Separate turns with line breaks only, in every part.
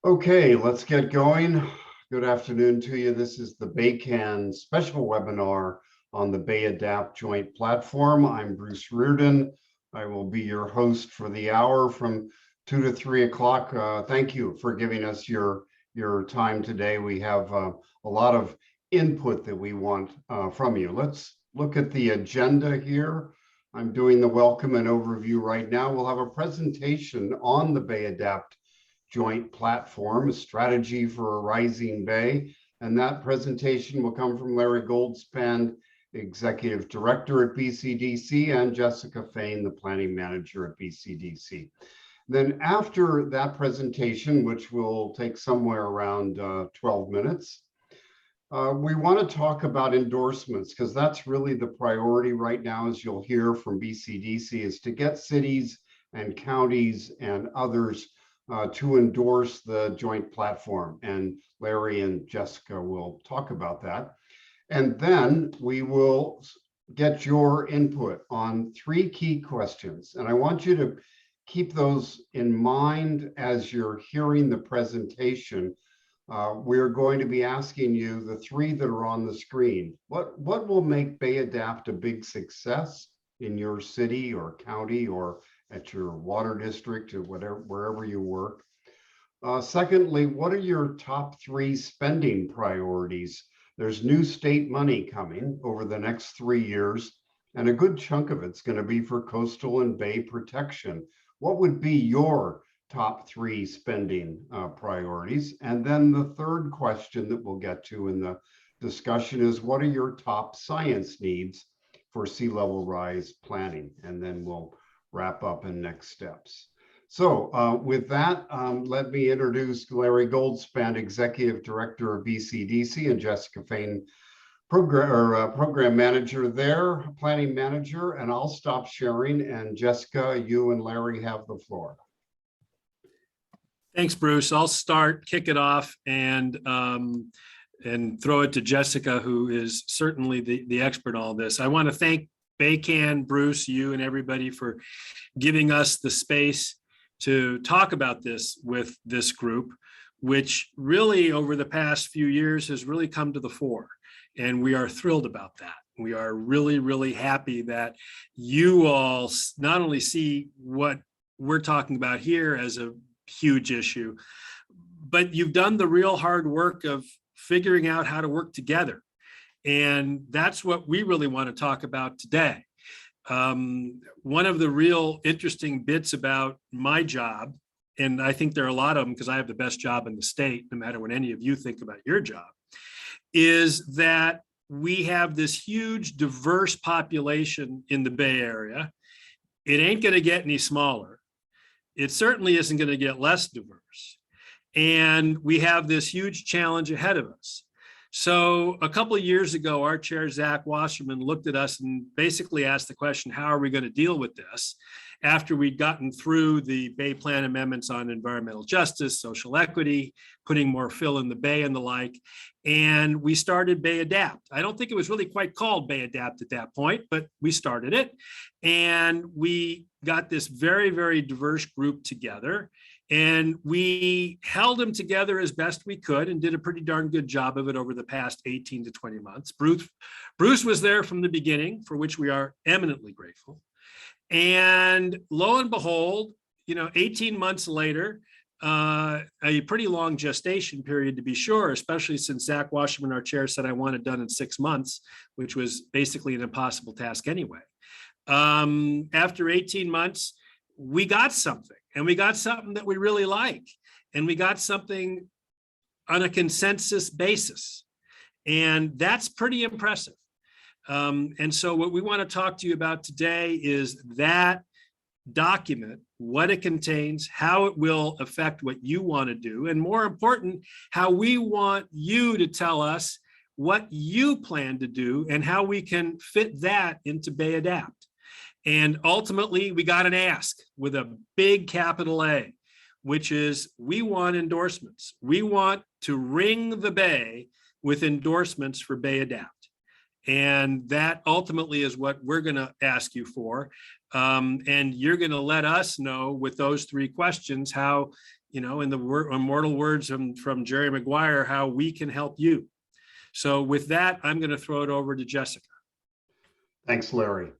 Okay, let's get going. Good afternoon to you. This is the BayCAN special webinar on the BayAdapt joint platform. I'm Bruce Reardon. I will be your host for the hour from 2 to 3 o'clock. Thank you for giving us your time today. We have a lot of input that we want from you. Let's look at the agenda here. I'm doing the welcome and overview right now. We'll have a presentation on the BayAdapt joint platform, a strategy for a rising Bay. And that presentation will come from Larry Goldspan, Executive Director at BCDC, and Jessica Fain, the Planning Manager at BCDC. Then after that presentation, which will take somewhere around 12 minutes, we want to talk about endorsements, because that's really the priority right now, as you'll hear from BCDC, is to get cities and counties and others to endorse the joint platform. And Larry and Jessica will talk about that. And then we will get your input on 3 key questions. And I want you to keep those in mind as you're hearing the presentation. We're going to be asking you the 3 that are on the screen. What will make BayAdapt a big success in your city or county or at your water district or wherever you work? Secondly, what are your top 3 spending priorities? There's new state money coming over the next 3 years, and a good chunk of it's going to be for coastal and bay protection. What would be your top 3 spending priorities? And then the third question that we'll get to in the discussion is, what are your top science needs for sea level rise planning? And then we'll wrap up in next steps. So with that, let me introduce Larry Goldspan, Executive Director of BCDC, and Jessica Fain, Program Manager there, Planning Manager, and I'll stop sharing. And Jessica, you and Larry have the floor.
Thanks, Bruce. I'll kick it off and throw it to Jessica, who is certainly the expert on all this. I want to thank BayCAN, Bruce, you and everybody for giving us the space to talk about this with this group, which really over the past few years has really come to the fore. And we are thrilled about that. We are really, really happy that you all not only see what we're talking about here as a huge issue, but you've done the real hard work of figuring out how to work together. And that's what we really want to talk about today. One of the real interesting bits about my job, and I think there are a lot of them because I have the best job in the state, no matter what any of you think about your job, is that we have this huge diverse population in the Bay Area. It ain't going to get any smaller. It certainly isn't going to get less diverse. And we have this huge challenge ahead of us. So a couple of years ago, our chair, Zach Wasserman, looked at us and basically asked the question, how are we going to deal with this? After we'd gotten through the Bay Plan amendments on environmental justice, social equity, putting more fill in the Bay and the like, and we started BayAdapt. I don't think it was really quite called BayAdapt at that point, but we started it. And we got this very, very diverse group together. And we held them together as best we could and did a pretty darn good job of it over the past 18 to 20 months. Bruce was there from the beginning, for which we are eminently grateful. And lo and behold, 18 months later, a pretty long gestation period to be sure, especially since Zach Wasserman, our chair, said I want it done in 6 months, which was basically an impossible task anyway. After 18 months, we got something, and we got something that we really like, and we got something on a consensus basis, and that's pretty impressive. And so what we want to talk to you about today is that document, what it contains, how it will affect what you want to do, and more important, how we want you to tell us what you plan to do and how we can fit that into BayAdapt. And ultimately, we got an ask with a big capital A, which is we want endorsements. We want to ring the Bay with endorsements for BayAdapt. And that ultimately is what we're going to ask you for. And you're going to let us know with those 3 questions how in the immortal words from Jerry Maguire, how we can help you. So with that, I'm going to throw it over to Jessica.
Thanks, Larry.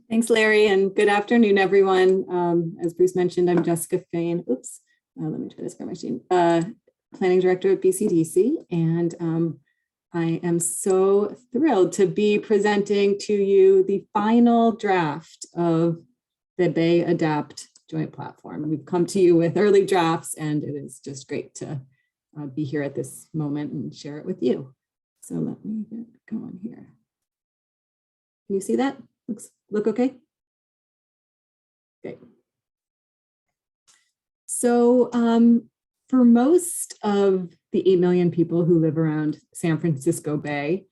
Thanks, Larry, and good afternoon, everyone. As Bruce mentioned, I'm Jessica Fain. Oops, let me try this for my machine. Planning Director at BCDC, and I am so thrilled to be presenting to you the final draft of the Bay Adapt Joint Platform. We've come to you with early drafts, and it is just great to be here at this moment and share it with you. So let me get going here. Can you see that? Look okay? Okay. So for most of the 8 million people who live around San Francisco Bay,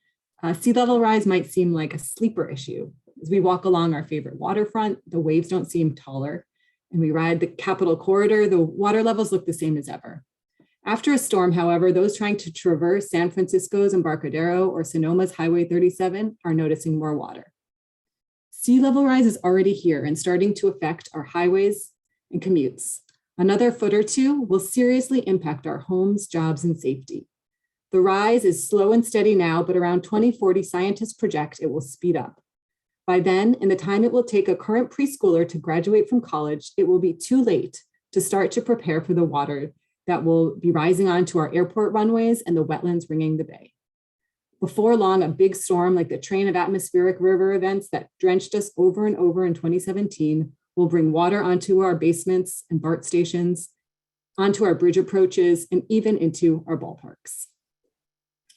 sea level rise might seem like a sleeper issue. As we walk along our favorite waterfront, the waves don't seem taller, and we ride the Capitol Corridor, the water levels look the same as ever. After a storm, however, those trying to traverse San Francisco's Embarcadero or Sonoma's Highway 37 are noticing more water. Sea level rise is already here and starting to affect our highways and commutes. Another foot or two will seriously impact our homes, jobs, and safety. The rise is slow and steady now, but around 2040, scientists project it will speed up. By then, in the time it will take a current preschooler to graduate from college, it will be too late to start to prepare for the water that will be rising onto our airport runways and the wetlands ringing the bay. Before long, a big storm like the train of atmospheric river events that drenched us over and over in 2017 will bring water onto our basements and BART stations, onto our bridge approaches, and even into our ballparks.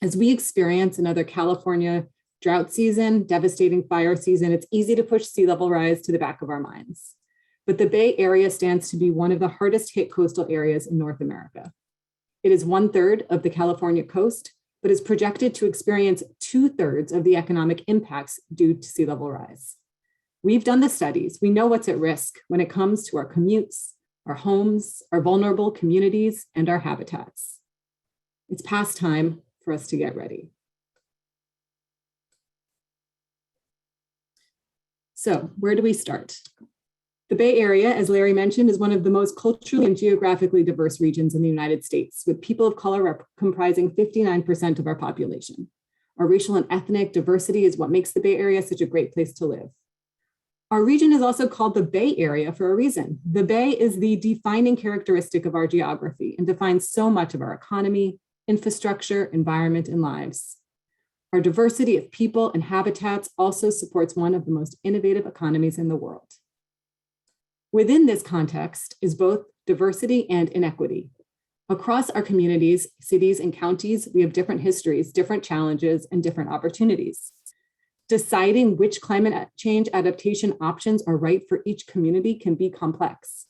As we experience another California drought season, devastating fire season, it's easy to push sea level rise to the back of our minds. But the Bay Area stands to be one of the hardest hit coastal areas in North America. It is 1/3 of the California coast, but is projected to experience 2/3 of the economic impacts due to sea level rise. We've done the studies. We know what's at risk when it comes to our commutes, our homes, our vulnerable communities, and our habitats. It's past time for us to get ready. So where do we start? The Bay Area, as Larry mentioned, is one of the most culturally and geographically diverse regions in the United States, with people of color comprising 59% of our population. Our racial and ethnic diversity is what makes the Bay Area such a great place to live. Our region is also called the Bay Area for a reason. The Bay is the defining characteristic of our geography and defines so much of our economy, infrastructure, environment, and lives. Our diversity of people and habitats also supports one of the most innovative economies in the world. Within this context is both diversity and inequity. Across our communities, cities, and counties, we have different histories, different challenges, and different opportunities. Deciding which climate change adaptation options are right for each community can be complex.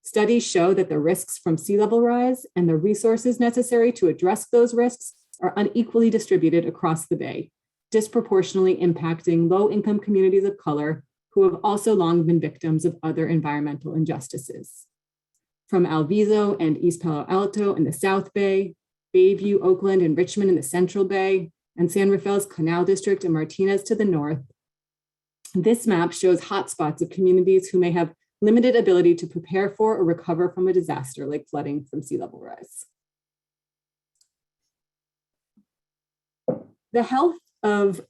Studies show that the risks from sea level rise and the resources necessary to address those risks are unequally distributed across the Bay, disproportionately impacting low-income communities of color who have also long been victims of other environmental injustices. From Alviso and East Palo Alto in the South Bay, Bayview, Oakland, and Richmond in the Central Bay, and San Rafael's Canal District and Martinez to the north, this map shows hotspots of communities who may have limited ability to prepare for or recover from a disaster like flooding from sea level rise. The health of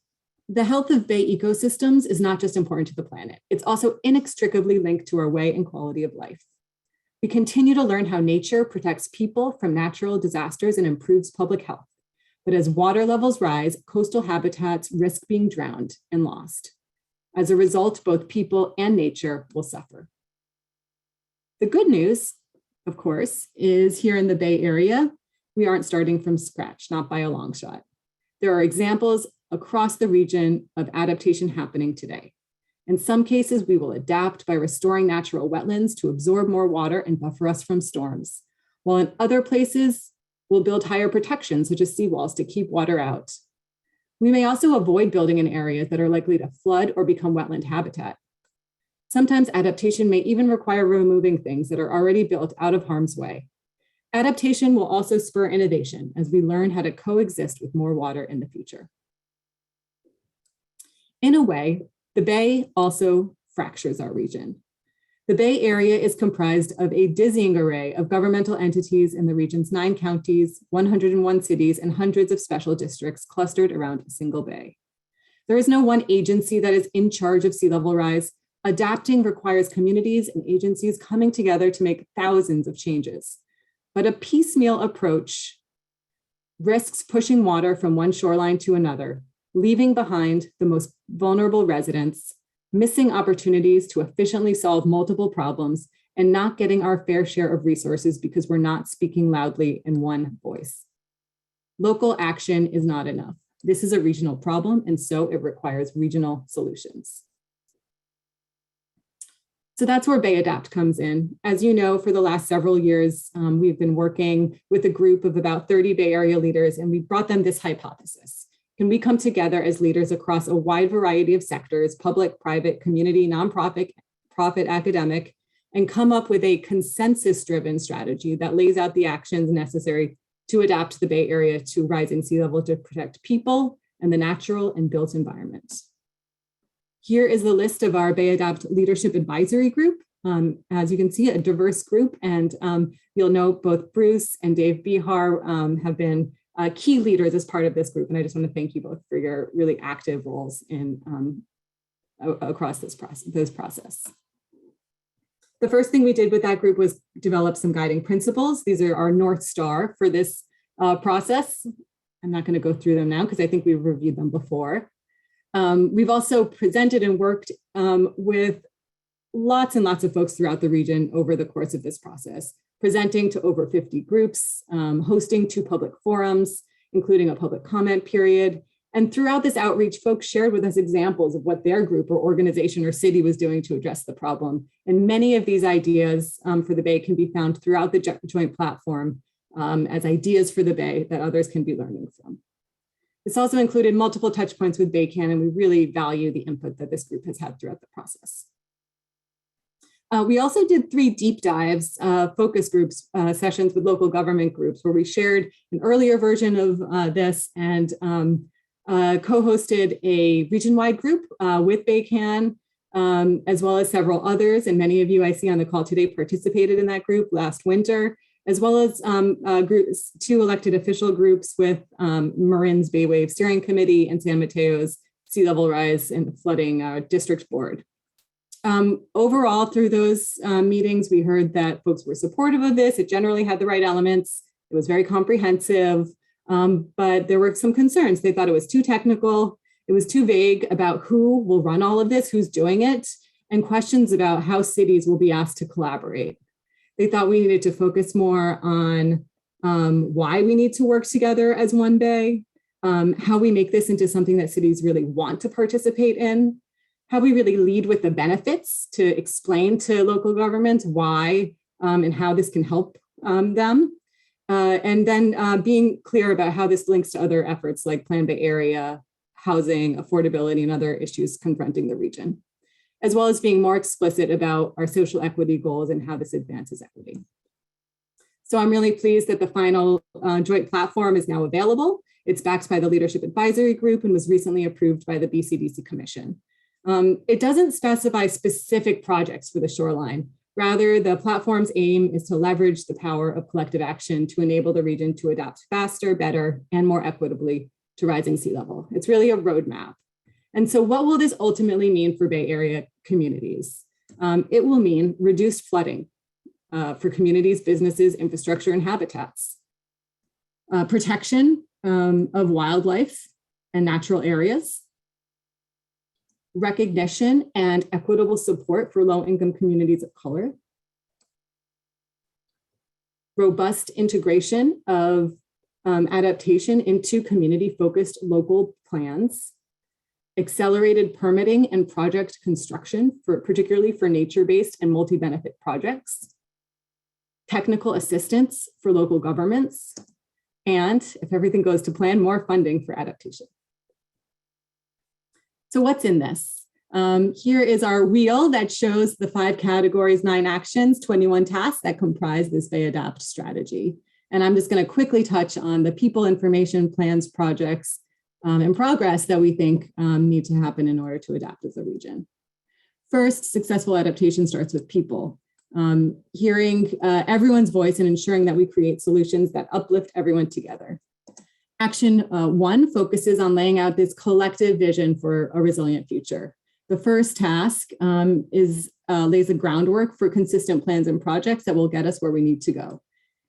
Bay ecosystems is not just important to the planet, it's also inextricably linked to our way and quality of life. We continue to learn how nature protects people from natural disasters and improves public health. But as water levels rise, coastal habitats risk being drowned and lost. As a result, both people and nature will suffer. The good news, of course, is here in the Bay Area, we aren't starting from scratch, not by a long shot. There are examples across the region of adaptation happening today. In some cases, we will adapt by restoring natural wetlands to absorb more water and buffer us from storms, while in other places, we'll build higher protection, such as seawalls, to keep water out. We may also avoid building in areas that are likely to flood or become wetland habitat. Sometimes adaptation may even require removing things that are already built out of harm's way. Adaptation will also spur innovation as we learn how to coexist with more water in the future. In a way, the Bay also fractures our region. The Bay Area is comprised of a dizzying array of governmental entities in the region's 9 counties, 101 cities, and hundreds of special districts clustered around a single bay. There is no one agency that is in charge of sea level rise. Adapting requires communities and agencies coming together to make thousands of changes. But a piecemeal approach risks pushing water from one shoreline to another, leaving behind the most vulnerable residents, missing opportunities to efficiently solve multiple problems, and not getting our fair share of resources because we're not speaking loudly in one voice. Local action is not enough. This is a regional problem, and so it requires regional solutions. So that's where Bay Adapt comes in. As you know, for the last several years, we've been working with a group of about 30 Bay Area leaders, and we brought them this hypothesis. Can we come together as leaders across a wide variety of sectors, public, private, community, nonprofit, academic, and come up with a consensus-driven strategy that lays out the actions necessary to adapt the Bay Area to rising sea level to protect people and the natural and built environment? Here is the list of our Bay Adapt Leadership Advisory Group. As you can see, a diverse group, and you'll note both Bruce and Dave Bihar have been key leaders as part of this group, and I just want to thank you both for your really active roles in across this process. The first thing we did with that group was develop some guiding principles. These are our North Star for this process. I'm not going to go through them now because I think we've reviewed them before. We've also presented and worked with lots and lots of folks throughout the region over the course of this process, presenting to over 50 groups, hosting 2 public forums, including a public comment period. And throughout this outreach, folks shared with us examples of what their group or organization or city was doing to address the problem. And many of these ideas for the Bay can be found throughout the joint platform as ideas for the Bay that others can be learning from. This also included multiple touch points with BayCAN, and we really value the input that this group has had throughout the process. We also did 3 deep dives, focus groups, sessions with local government groups, where we shared an earlier version of this and co-hosted a region-wide group with BayCAN, as well as several others. And many of you I see on the call today participated in that group last winter, as well as groups, 2 elected official groups with Marin's Bay Wave Steering Committee and San Mateo's Sea Level Rise and Flooding District Board. Overall, through those meetings, we heard that folks were supportive of this. It generally had the right elements. It was very comprehensive, but there were some concerns. They thought it was too technical. It was too vague about who will run all of this, who's doing it, and questions about how cities will be asked to collaborate. They thought we needed to focus more on why we need to work together as one Bay, how we make this into something that cities really want to participate in, how we really lead with the benefits to explain to local governments why and how this can help them. And then being clear about how this links to other efforts like Plan Bay Area, housing, affordability, and other issues confronting the region, as well as being more explicit about our social equity goals and how this advances equity. So I'm really pleased that the final joint platform is now available. It's backed by the Leadership Advisory Group and was recently approved by the BCDC Commission. It doesn't specify specific projects for the shoreline. Rather, the platform's aim is to leverage the power of collective action to enable the region to adapt faster, better, and more equitably to rising sea level. It's really a roadmap. And so what will this ultimately mean for Bay Area communities? It will mean reduced flooding for communities, businesses, infrastructure, and habitats, protection of wildlife and natural areas, recognition and equitable support for low-income communities of color, robust integration of adaptation into community-focused local plans, accelerated permitting and project construction, particularly for nature-based and multi-benefit projects, technical assistance for local governments, and if everything goes to plan, more funding for adaptation. So what's in this? Here is our wheel that shows the 5 categories, 9 actions, 21 tasks that comprise this Bay Adapt strategy. And I'm just going to quickly touch on the people, information, plans, projects, and progress that we think need to happen in order to adapt as a region. First, successful adaptation starts with people. Hearing everyone's voice and ensuring that we create solutions that uplift everyone together. Action 1 focuses on laying out this collective vision for a resilient future. The first task lays the groundwork for consistent plans and projects that will get us where we need to go.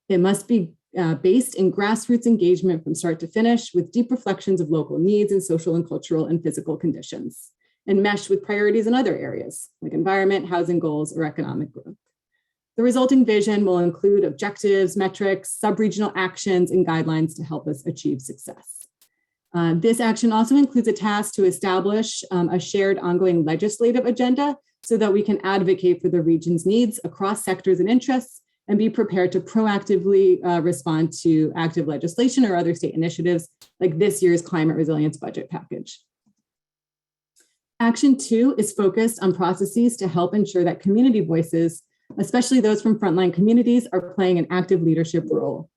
It must be based in grassroots engagement from start to finish with deep reflections of local needs and social and cultural and physical conditions, and mesh with priorities in other areas like environment, housing goals, or economic growth. The resulting vision will include objectives, metrics, sub-regional actions, and guidelines to help us achieve success. This action also includes a task to establish a shared ongoing legislative agenda so that we can advocate for the region's needs across sectors and interests and be prepared to proactively respond to active legislation or other state initiatives like this year's climate resilience budget package. Action 2 is focused on processes to help ensure that community voices, especially those from frontline communities, are playing an active leadership role.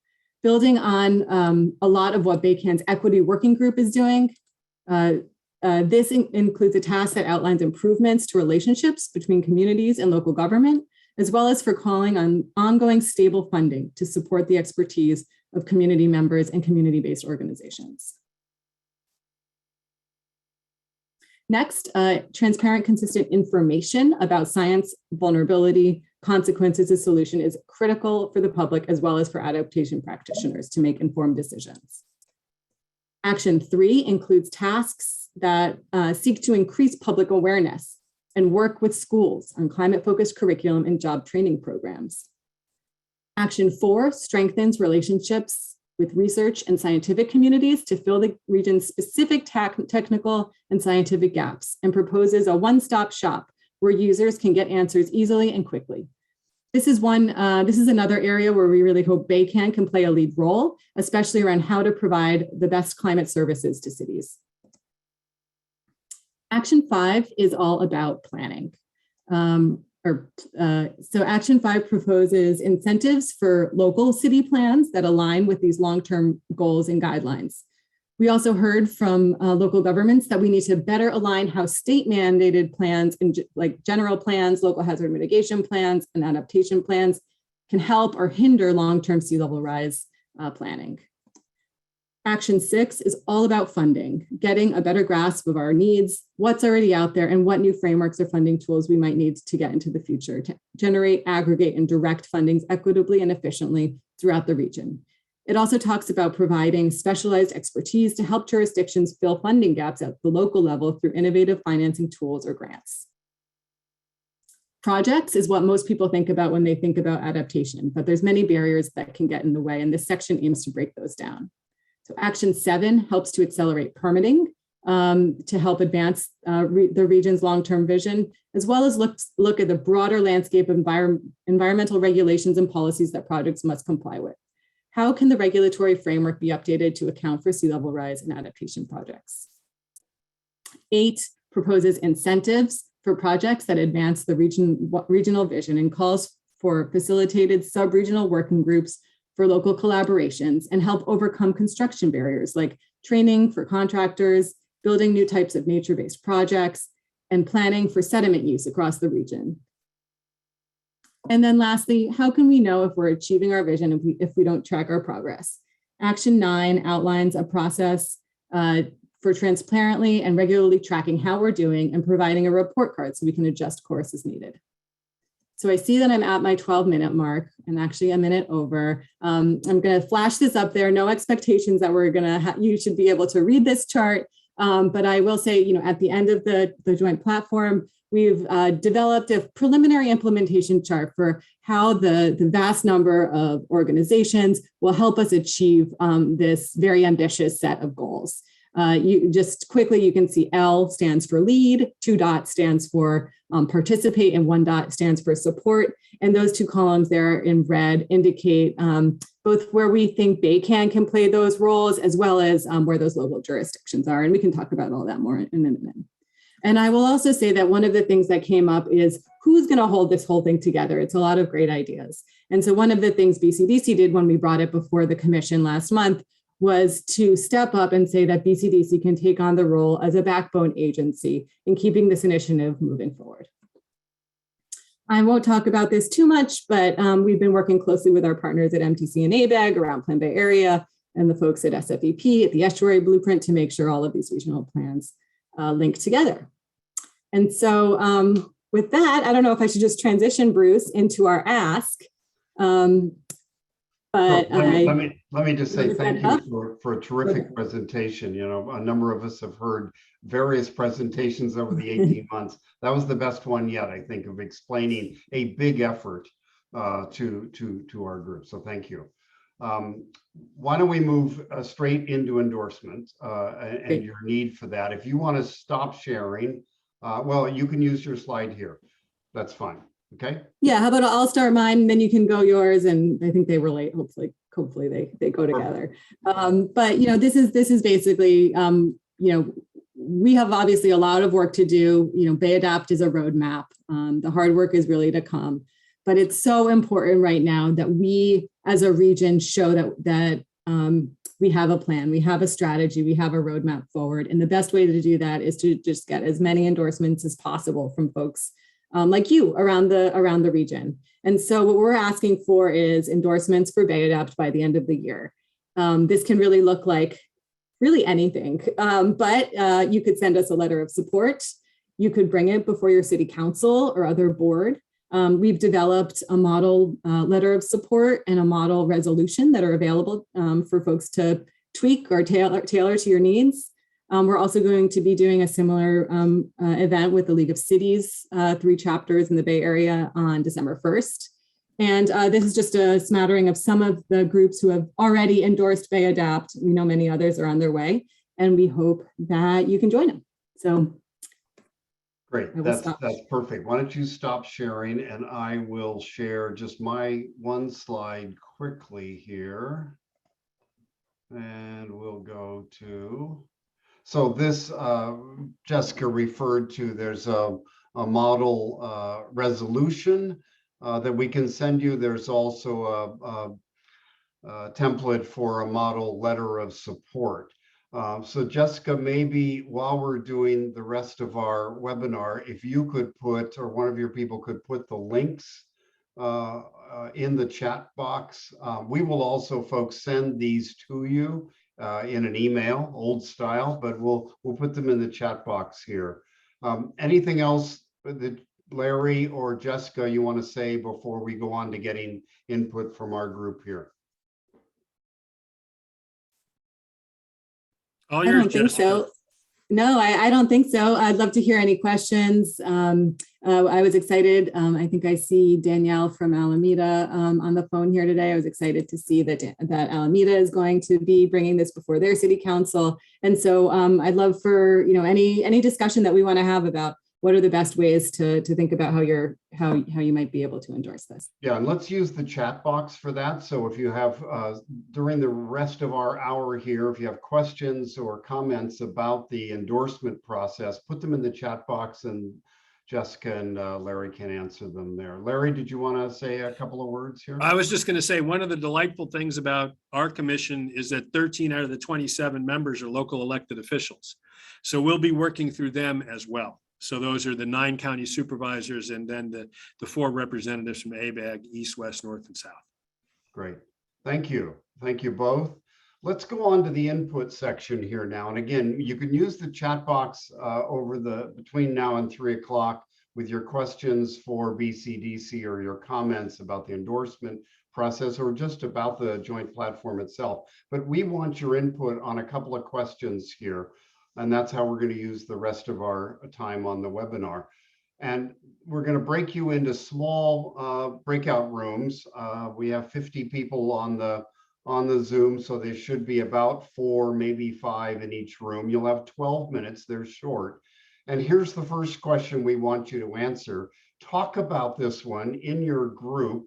Building on a lot of what BayCAN's Equity Working Group is doing, this includes a task that outlines improvements to relationships between communities and local government, as well as for calling on ongoing stable funding to support the expertise of community members and community-based organizations. Next, transparent, consistent information about science, vulnerability, consequences, and solution is critical for the public as well as for adaptation practitioners to make informed decisions. Action 3 includes tasks that seek to increase public awareness and work with schools on climate-focused curriculum and job training programs. Action 4 strengthens relationships with research and scientific communities to fill the region's specific technical and scientific gaps and proposes a one-stop shop where users can get answers easily and quickly. This is another area where we really hope BayCAN can play a lead role, especially around how to provide the best climate services to cities. Action 5 is all about planning. So Action 5 proposes incentives for local city plans that align with these long-term goals and guidelines. We also heard from local governments that we need to better align how state mandated plans and like general plans, local hazard mitigation plans, and adaptation plans can help or hinder long-term sea level rise planning. Action 6 is all about funding, getting a better grasp of our needs, what's already out there, and what new frameworks or funding tools we might need to get into the future to generate, aggregate, and direct fundings equitably and efficiently throughout the region. It also talks about providing specialized expertise to help jurisdictions fill funding gaps at the local level through innovative financing tools or grants. Projects is what most people think about when they think about adaptation, but there's many barriers that can get in the way, and this section aims to break those down. So Action 7 helps to accelerate permitting to help advance the region's long-term vision, as well as look at the broader landscape of environmental regulations and policies that projects must comply with. How can the regulatory framework be updated to account for sea level rise and adaptation projects? 8 proposes incentives for projects that advance the regional vision and calls for facilitated sub-regional working groups for local collaborations and help overcome construction barriers like training for contractors, building new types of nature-based projects, and planning for sediment use across the region. And then lastly, how can we know if we're achieving our vision if we don't track our progress? Action 9 outlines a process for transparently and regularly tracking how we're doing and providing a report card so we can adjust course as needed. So I see that I'm at my 12-minute mark and actually a minute over. I'm going to flash this up there. No expectations that we're going to you should be able to read this chart. But I will say, at the end of the joint platform, we've developed a preliminary implementation chart for how the vast number of organizations will help us achieve this very ambitious set of goals. You can see L stands for lead, 2 dots stands for participate, and 1 dot stands for support. And those 2 columns there in red indicate both where we think BayCAN can play those roles, as well as where those local jurisdictions are. And we can talk about all that more in a minute. And I will also say that one of the things that came up is who's going to hold this whole thing together. It's a lot of great ideas. And so one of the things BCDC did when we brought it before the commission last month was to step up and say that BCDC can take on the role as a backbone agency in keeping this initiative moving forward. I won't talk about this too much, but we've been working closely with our partners at MTC and ABAG around Plan Bay Area and the folks at SFEP at the Estuary Blueprint to make sure all of these regional plans link together. And so with that, I don't know if I should just transition, Bruce, into our ask. But
let me just say thank you for a terrific
Okay.
presentation. You know, a number of us have heard various presentations over the 18 months. That was the best one yet, I think, of explaining a big effort to our group. So thank you. Why don't we move straight into endorsements and your need for that. If you want to stop sharing, well, you can use your slide here. That's fine. Okay. Yeah.
How about I'll start mine, then you can go yours, and I think they relate. Hopefully they go together. But you know, this is basically you know, we have obviously a lot of work to do. You know, Bay Adapt is a roadmap. The hard work is really to come, but it's so important right now that we, as a region, show that we have a plan, we have a strategy, we have a roadmap forward, and the best way to do that is to just get as many endorsements as possible from folks like you around the region. And so what we're asking for is endorsements for Bay Adapt by the end of the year. This can really look like really anything, but you could send us a letter of support. You could bring it before your city council or other board. We've developed a model letter of support and a model resolution that are available for folks to tweak or tailor to your needs. We're also going to be doing a similar event with the League of Cities, 3 chapters in the Bay Area on December 1st. And this is just a smattering of some of the groups who have already endorsed Bay Adapt. We know many others are on their way, and we hope that you can join them. So
great, that's perfect. Why don't you stop sharing, and I will share just my one slide quickly here. And we'll go to, so this Jessica referred to, there's a model resolution that we can send you. There's also a template for a model letter of support. So Jessica, maybe while we're doing the rest of our webinar, if you could put, or one of your people could put the links in the chat box. We will also, folks, send these to you in an email, old style, but we'll put them in the chat box here. Anything else that Larry or Jessica you want to say before we go on to getting input from our group here?
I don't think so. No, I don't think so. I'd love to hear any questions. I was excited. I think I see Danielle from Alameda on the phone here today. I was excited to see that Alameda is going to be bringing this before their city council. And so I'd love for, you know, any discussion that we want to have about what are the best ways to think about how you might be able to endorse this.
Yeah, and let's use the chat box for that. So if you have, during the rest of our hour here, if you have questions or comments about the endorsement process, put them in the chat box and Jessica and Larry can answer them there. Larry, did you want to say a couple of words here?
I was just going to say, one of the delightful things about our commission is that 13 out of the 27 members are local elected officials. So we'll be working through them as well. So those are the 9 county supervisors and then the 4 representatives from ABAG, East, West, North, and South.
Great. Thank you. Thank you both. Let's go on to the input section here now. And again, you can use the chat box between now and 3 o'clock with your questions for BCDC or your comments about the endorsement process or just about the joint platform itself. But we want your input on a couple of questions here. And that's how we're going to use the rest of our time on the webinar. And we're going to break you into small breakout rooms. We have 50 people on the Zoom, so there should be about 4, maybe 5 in each room. You'll have 12 minutes, they're short. And here's the first question we want you to answer. Talk about this one in your group.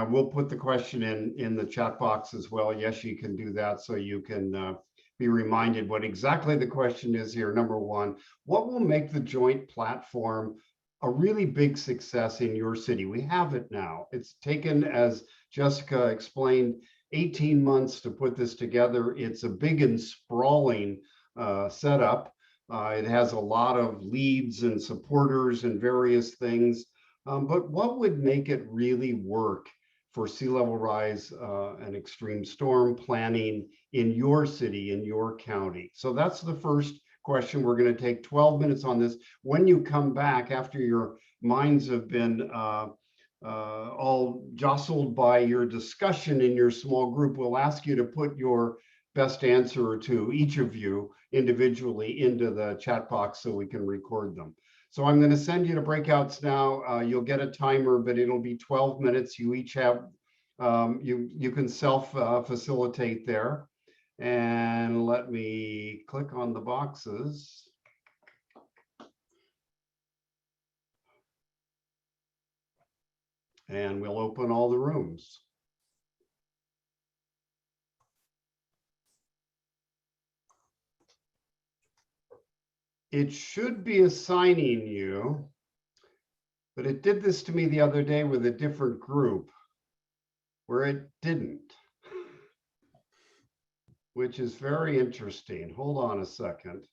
We'll put the question in the chat box as well. Yes, you can do that so you can be reminded what exactly the question is here. Number 1, what will make the joint platform a really big success in your city? We have it now. It's taken, as Jessica explained, 18 months to put this together. It's a big and sprawling setup. It has a lot of leads and supporters and various things. But what would make it really work for sea level rise and extreme storm planning in your city, in your county? So that's the first question. We're going to take 12 minutes on this. When you come back, after your minds have been all jostled by your discussion in your small group, we'll ask you to put your best answer or two, each of you individually, into the chat box so we can record them. So I'm going to send you to breakouts now. You'll get a timer, but it'll be 12 minutes. You each have, you can self-facilitate there. And let me click on the boxes. And we'll open all the rooms. It should be assigning you, but it did this to me the other day with a different group where it didn't, which is very interesting. Hold on a second.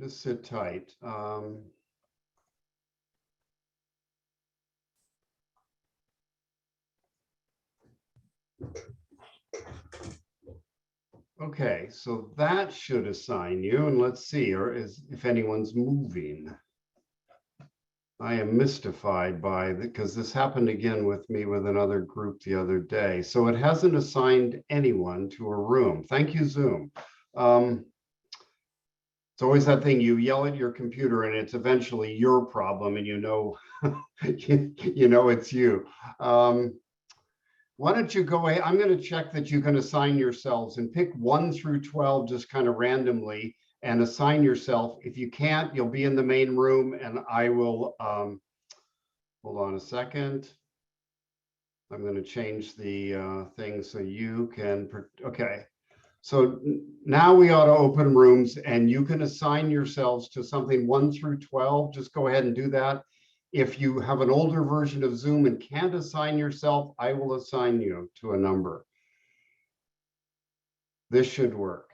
Just sit tight. Okay, so that should assign you, and let's see, or if anyone's moving. I am mystified by because this happened again with me with another group the other day. So it hasn't assigned anyone to a room. Thank you, Zoom. It's always that thing, you yell at your computer and it's eventually your problem, and you know it's you. Why don't you go away? I'm going to check that you can assign yourselves and pick 1 through 12 just kind of randomly and assign yourself. If you can't, you'll be in the main room, and I will, hold on a second. I'm going to change the thing so you can, okay. So now we ought to open rooms, and you can assign yourselves to something 1 through 12. Just go ahead and do that. If you have an older version of Zoom and can't assign yourself, I will assign you to a number. This should work.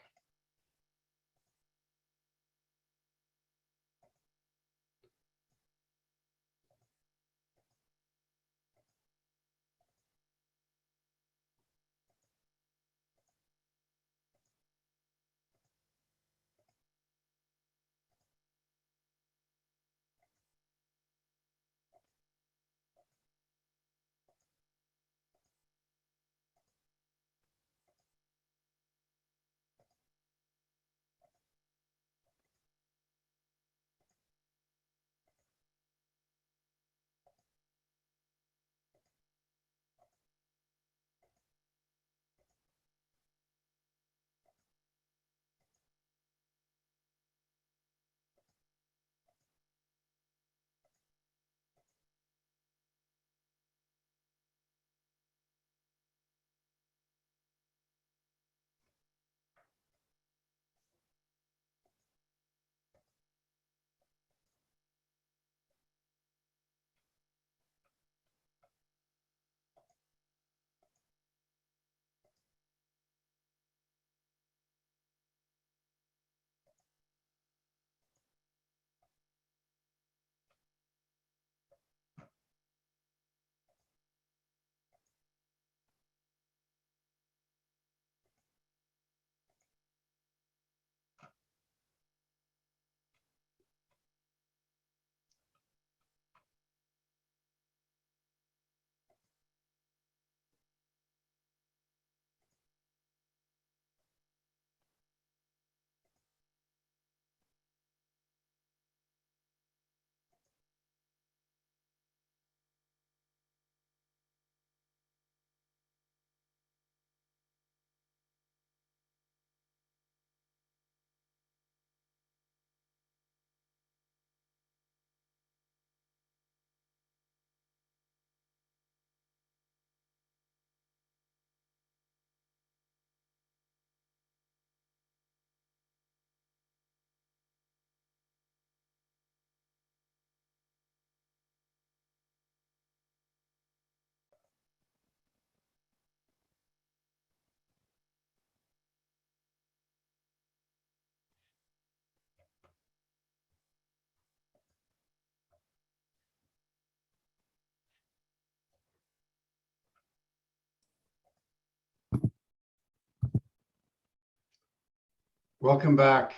Welcome back.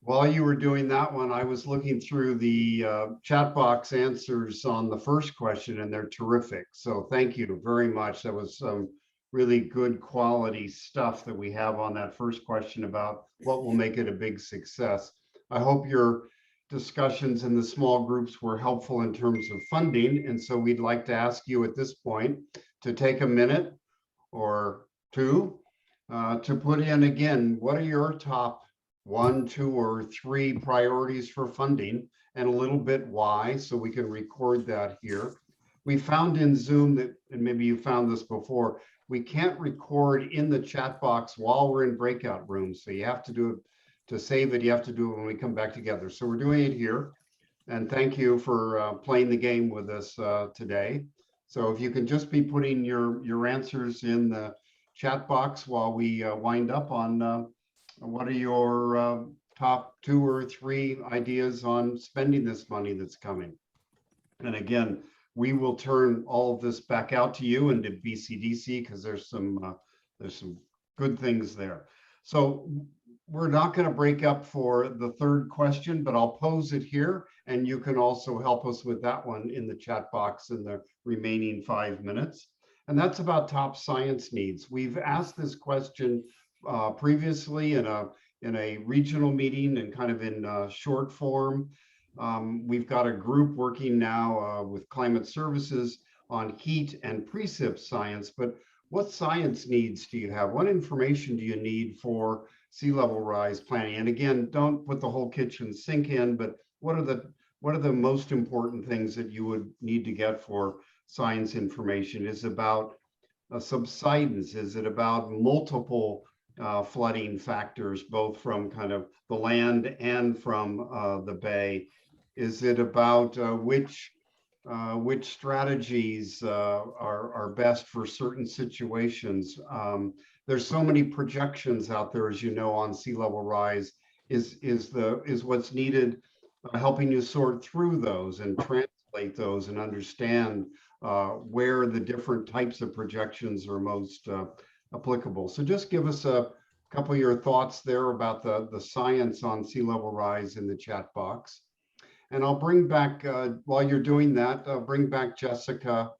While you were doing that one, I was looking through the chat box answers on the first question, and they're terrific. So thank you very much. That was some really good quality stuff that we have on that first question about what will make it a big success. I hope your discussions in the small groups were helpful in terms of funding. And so we'd like to ask you at this point to take a minute or two to put in again, what are your top 1, 2, or 3 priorities for funding, and a little bit why, so we can record that here. We found in Zoom that, and maybe you found this before, we can't record in the chat box while we're in breakout rooms. So you have to do it to save it. You have to do it when we come back together. So we're doing it here. And thank you for playing the game with us today. So if you can just be putting your answers in the chat box while we wind up on what are your top 2 or 3 ideas on spending this money that's coming? And again, we will turn all of this back out to you and to BCDC because there's some good things there. So we're not going to break up for the third question, but I'll pose it here, and you can also help us with that one in the chat box in the remaining 5 minutes. And that's about top science needs. We've asked this question previously in a regional meeting and kind of in short form. We've got a group working now with climate services on heat and precip science, but what science needs do you have? What information do you need for sea level rise planning? And again, don't put the whole kitchen sink in, but what are the most important things that you would need to get for science information? Is it about subsidence? Is it about multiple flooding factors, both from kind of the land and from the bay? Is it about which strategies are best for certain situations? There's so many projections out there, as you know, on sea level rise. Is what's needed helping you sort through those and translate those and understand where the different types of projections are most applicable. So just give us a couple of your thoughts there about the science on sea level rise in the chat box. And I'll bring back, while you're doing that, bring back Jessica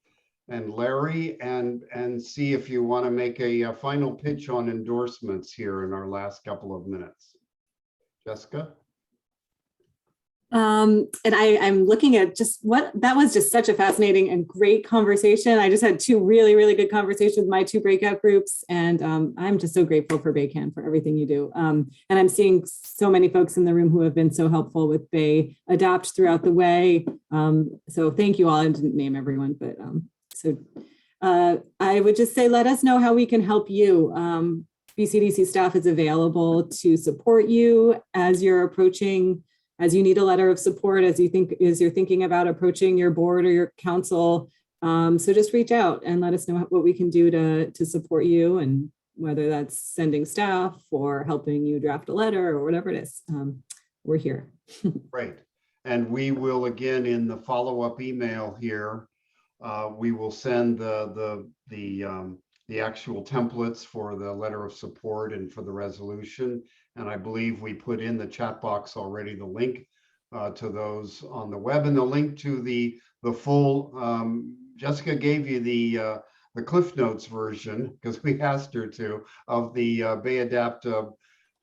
and Larry and see if you want to make a final pitch on endorsements here in our last couple of minutes. Jessica?
And I'm looking at that was just such a fascinating and great conversation. I just had 2 really, really good conversations with my 2 breakout groups. And I'm just so grateful for BayCAN for everything you do. And I'm seeing so many folks in the room who have been so helpful with Bay Adapt throughout the way. So thank you all. I didn't name everyone, but I would just say, let us know how we can help you. BCDC staff is available to support you as you're approaching, as you need a letter of support, as you're thinking about approaching your board or your council. So just reach out and let us know what we can do to support you, and whether that's sending staff or helping you draft a letter or whatever it is. We're here.
Great. And we will, again, in the follow-up email here, we will send the actual templates for the letter of support and for the resolution. And I believe we put in the chat box already the link to those on the web, and the link to the full. Jessica gave you the Cliff Notes version because we asked her to, of the Bay Adapt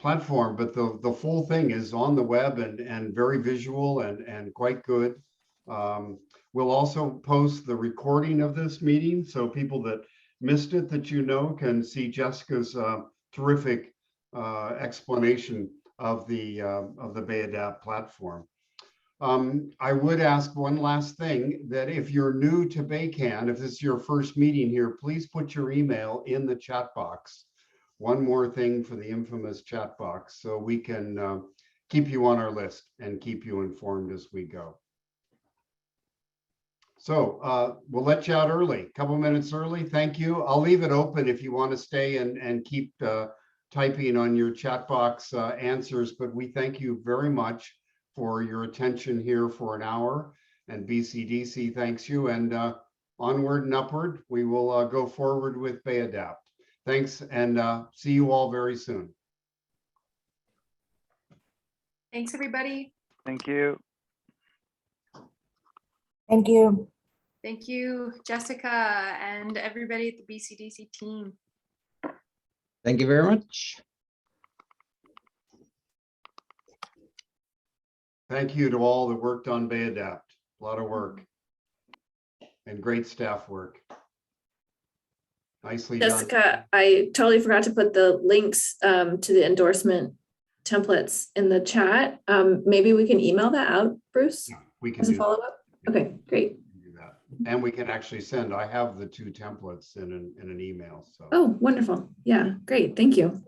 platform, but the full thing is on the web and very visual and quite good. We'll also post the recording of this meeting, so people that missed it, that can see Jessica's terrific explanation of the Bay Adapt platform. I would ask one last thing, that if you're new to BayCAN, if this is your first meeting here, please put your email in the chat box. One more thing for the infamous chat box, so we can keep you on our list and keep you informed as we go. So we'll let you out early, a couple minutes early. Thank you. I'll leave it open if you want to stay and keep typing on your chat box answers, but we thank you very much for your attention here for an hour, and BCDC thanks you, and onward and upward, we will go forward with Bay Adapt. Thanks, and see you all very soon.
Thanks, everybody.
Thank you.
Thank you.
Thank you, Jessica, and everybody at the BCDC team.
Thank you very much.
Thank you to all that worked on BayAdapt. A lot of work and great staff work. Nicely done.
Jessica, I totally forgot to put the links to the endorsement templates in the chat. Maybe we can email that out, Bruce,
Yeah, we can
as a
do that.
follow-up. Okay, great.
Do that. And we can actually send, I have the 2 templates in an email, so.
Oh, wonderful. Yeah, great. Thank you.